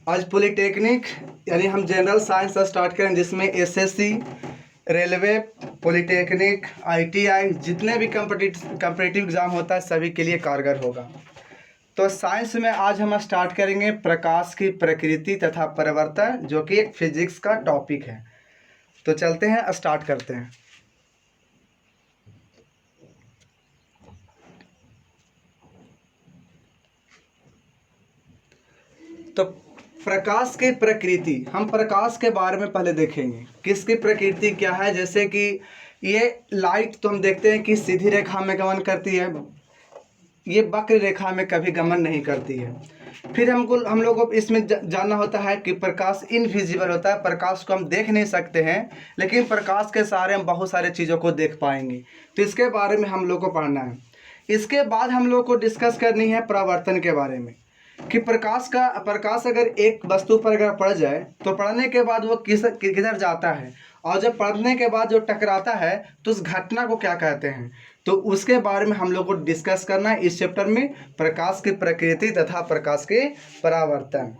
आज पॉलिटेक्निक यानी हम जनरल साइंस से स्टार्ट करें, जिसमें एसएससी, रेलवे, पॉलिटेक्निक, आईटीआई, जितने भी कम्पिटिटिव एग्ज़ाम होता है सभी के लिए कारगर होगा। तो साइंस में आज हम स्टार्ट करेंगे प्रकाश की प्रकृति तथा परिवर्तन, जो कि एक फिजिक्स का टॉपिक है। तो चलते हैं, स्टार्ट करते हैं। तो प्रकाश की प्रकृति, हम प्रकाश के बारे में पहले देखेंगे किसकी प्रकृति क्या है। जैसे कि ये लाइट तो हम देखते हैं कि सीधी रेखा में गमन करती है, ये वक्र रेखा में कभी गमन नहीं करती है। फिर हम लोग को इसमें जानना होता है कि प्रकाश इनविजिबल होता है, प्रकाश को हम देख नहीं सकते हैं, लेकिन प्रकाश के सहारे हम बहुत सारे चीज़ों को देख पाएंगे। तो इसके बारे में हम लोग को पढ़ना है। इसके बाद हम लोग को डिस्कस करनी है परावर्तन के बारे में, कि प्रकाश अगर एक वस्तु पर अगर पड़ जाए तो पड़ने के बाद वो किधर जाता है, और जब पड़ने के बाद जो टकराता है तो उस घटना को क्या कहते हैं। तो उसके बारे में हम लोग को डिस्कस करना है इस चैप्टर में, प्रकाश की प्रकृति तथा प्रकाश के परावर्तन।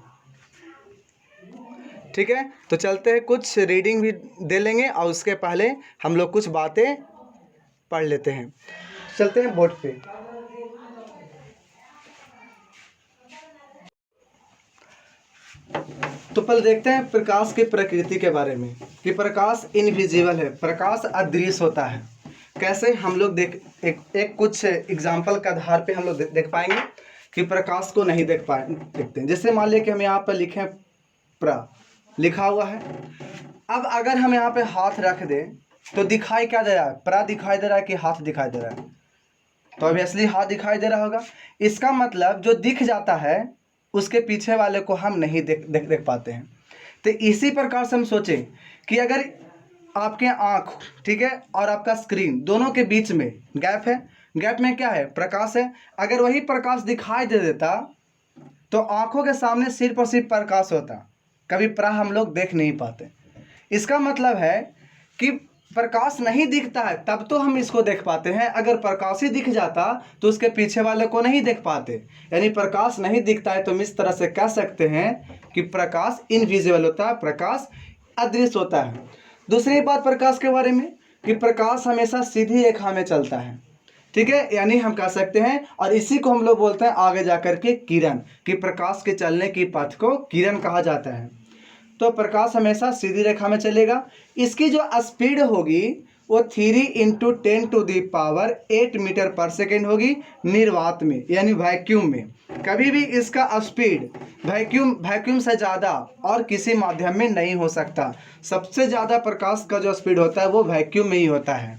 ठीक है, तो चलते हैं, कुछ रीडिंग भी दे लेंगे और उसके पहले हम लोग कुछ बातें पढ़ लेते हैं। चलते हैं बोर्ड पे। तो पहले देखते हैं प्रकाश की प्रकृति के बारे में, कि प्रकाश इनविजिबल है, प्रकाश अदृश्य होता है। कैसे हम लोग एक कुछ एग्जाम्पल के आधार पे हम लोग देख पाएंगे कि प्रकाश को नहीं देखते हैं। जैसे मान लिया कि हम यहाँ पर लिखें प्र लिखा हुआ है, अब अगर हम यहाँ पे हाथ रख दें तो दिखाई क्या दे रहा है, प्र दिखाई दे रहा है कि हाथ दिखाई दे रहा है। तो ऑब्वियसली हाथ दिखाई दे रहा होगा। इसका मतलब जो दिख जाता है उसके पीछे वाले को हम नहीं देख पाते हैं। तो इसी प्रकार से हम सोचें कि अगर आपके आँख, ठीक है, और आपका स्क्रीन दोनों के बीच में गैप है, गैप में क्या है, प्रकाश है। अगर वही प्रकाश दिखाई दे देता तो आँखों के सामने सिर्फ और सिर्फ प्रकाश होता, कभी हम लोग देख नहीं पाते। इसका मतलब है कि प्रकाश नहीं दिखता है तब तो हम इसको देख पाते हैं, अगर प्रकाश ही दिख जाता तो उसके पीछे वाले को नहीं देख पाते। यानी प्रकाश नहीं दिखता है तो हम इस तरह से कह सकते हैं कि प्रकाश इनविजिबल होता है, प्रकाश अदृश्य होता है। दूसरी बात प्रकाश के बारे में, कि प्रकाश हमेशा सीधी रेखा में चलता है। ठीक है, यानी हम कह सकते हैं, और इसी को हम लोग बोलते हैं आगे जाकर के किरण, कि प्रकाश के चलने की पथ को किरण कहा जाता है। तो प्रकाश हमेशा सीधी रेखा में चलेगा। इसकी जो स्पीड होगी वो 3 × 10⁸ मीटर पर सेकेंड होगी निर्वात में, यानी वैक्यूम में। कभी भी इसका स्पीड वैक्यूम से ज़्यादा और किसी माध्यम में नहीं हो सकता। सबसे ज़्यादा प्रकाश का जो स्पीड होता है वो वैक्यूम में ही होता है।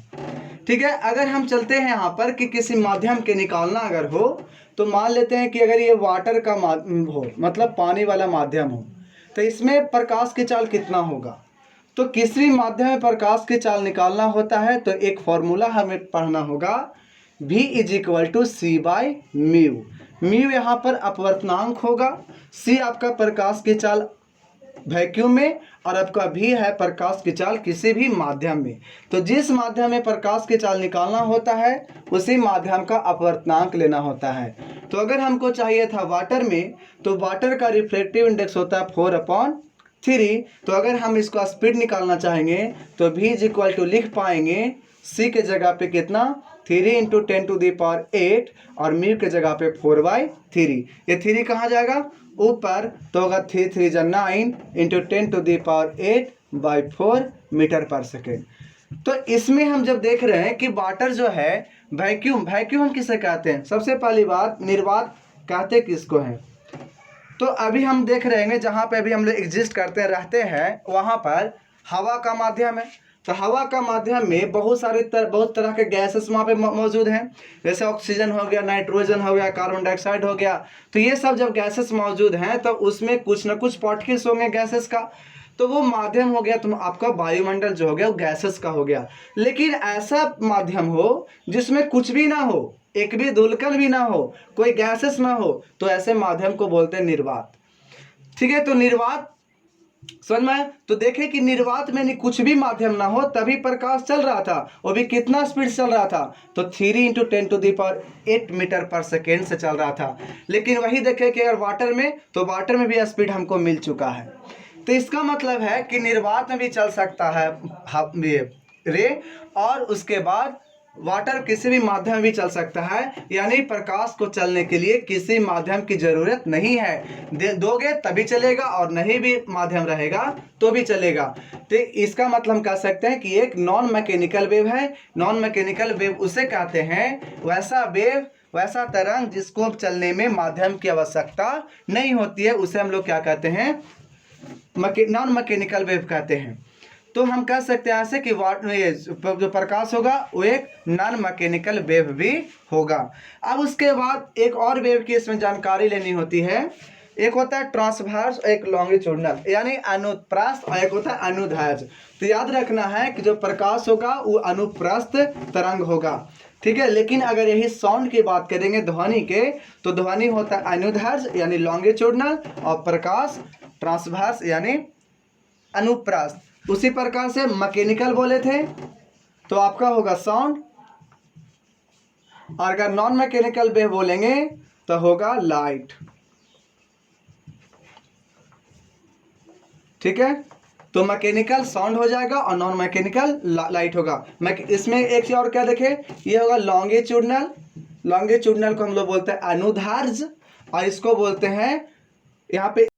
ठीक है, अगर हम चलते हैं यहाँ पर कि किसी माध्यम के निकालना अगर हो, तो मान लेते हैं कि अगर ये वाटर का हो, मतलब पानी वाला माध्यम हो, तो इसमें प्रकाश की चाल कितना होगा। तो किसी माध्यम में प्रकाश की चाल निकालना होता है तो एक फॉर्मूला हमें पढ़ना होगा, V = C/μ। म्यू यहाँ पर अपवर्तनांक होगा, C आपका प्रकाश की चाल वैक्यूम में, और आपका भी है प्रकाश की चाल किसी भी माध्यम में। तो जिस माध्यम में प्रकाश की चाल निकालना होता है उसी माध्यम का अपवर्तनांक लेना होता है। तो अगर हमको चाहिए था वाटर में, तो वाटर का रिफ्लेक्टिव इंडेक्स होता है 4/3। तो अगर हम इसको स्पीड निकालना चाहेंगे तो V = लिख पाएंगे C के जगह पे कितना, 3 × 10⁸ और म्यू के जगह पे 4/3। ये 3 कहाँ जाएगा, ऊपर, तो होगा 3 × 3 = 9 × 10⁸ मीटर पर सेकेंड। तो इसमें हम जब देख रहे हैं कि वाटर जो है वैक्यूम हम किसे कहते हैं, सबसे पहली बात निर्वात कहते किसको हैं। तो अभी हम देख रहे हैं जहाँ पे अभी हम लोग एग्जिस्ट करते रहते हैं वहाँ पर हवा का माध्यम है। तो हवा का माध्यम में बहुत तरह के गैसेस वहाँ पे मौजूद हैं, जैसे ऑक्सीजन हो गया, नाइट्रोजन हो गया, कार्बन डाइऑक्साइड हो गया। तो ये सब जब गैसेस मौजूद हैं तो उसमें कुछ ना कुछ पार्टिकल्स होंगे गैसेस का, तो वो माध्यम हो गया तुम आपका वायुमंडल जो हो गया वो गैसेस का हो गया। लेकिन ऐसा माध्यम हो जिसमें कुछ भी ना हो, एक भी धूलकण भी ना हो, कोई गैसेस ना हो, तो ऐसे माध्यम को बोलते हैं निर्वात। ठीक है, तो निर्वात समझ में? तो देखें कि निर्वात में नहीं कुछ भी माध्यम ना हो तभी प्रकाश चल रहा था, वो भी कितना स्पीड चल रहा था, तो 3 × 10⁸ मीटर पर सेकेंड से चल रहा था। लेकिन वही देखें कि अगर वाटर में, तो वाटर में भी स्पीड हमको मिल चुका है। तो इसका मतलब है कि निर्वात में भी चल सकता है रे, और उसके बाद वाटर किसी भी माध्यम में भी चल सकता है, यानी प्रकाश को चलने के लिए किसी माध्यम की जरूरत नहीं है। दोगे तभी चलेगा और नहीं भी माध्यम रहेगा तो भी चलेगा। तो इसका मतलब हम कह सकते हैं कि एक नॉन मैकेनिकल वेव है। नॉन मैकेनिकल वेव उसे कहते हैं, वैसा वेव, वैसा तरंग जिसको चलने में माध्यम की आवश्यकता नहीं होती है, उसे हम लोग क्या कहते हैं, नॉन मैकेनिकल वेव कहते हैं। तो हम कह सकते हैं ऐसे कि जो प्रकाश होगा वो एक नॉन मैकेनिकल वेव भी होगा। अब उसके बाद एक और वेव की इसमें जानकारी लेनी होती है। एक होता है ट्रांसवर्स, एक लॉन्गिट्यूडनल यानी अनुप्रस्थ, और एक होता है अनुदैर्ध्य। तो याद रखना है कि जो प्रकाश होगा वो अनुप्रस्थ तरंग होगा, ठीक है। लेकिन अगर यही साउंड की बात करेंगे ध्वनि के, तो ध्वनि होता है अनुदैर्ध्य यानी लॉन्गिट्यूडनल, और प्रकाश ट्रांसवर्स यानी अनुप्रस्थ। उसी प्रकार से मैकेनिकल बोले थे तो आपका होगा साउंड, और अगर नॉन मैकेनिकल वेव बोलेंगे तो होगा लाइट, ठीक है। तो मैकेनिकल साउंड हो जाएगा और नॉन मैकेनिकल लाइट होगा। इसमें एक चीज और क्या देखें, ये होगा लॉन्गिट्यूडनल। लॉन्गिट्यूडनल को हम लोग बोलते हैं अनुदैर्ध्य, और इसको बोलते हैं यहाँ पे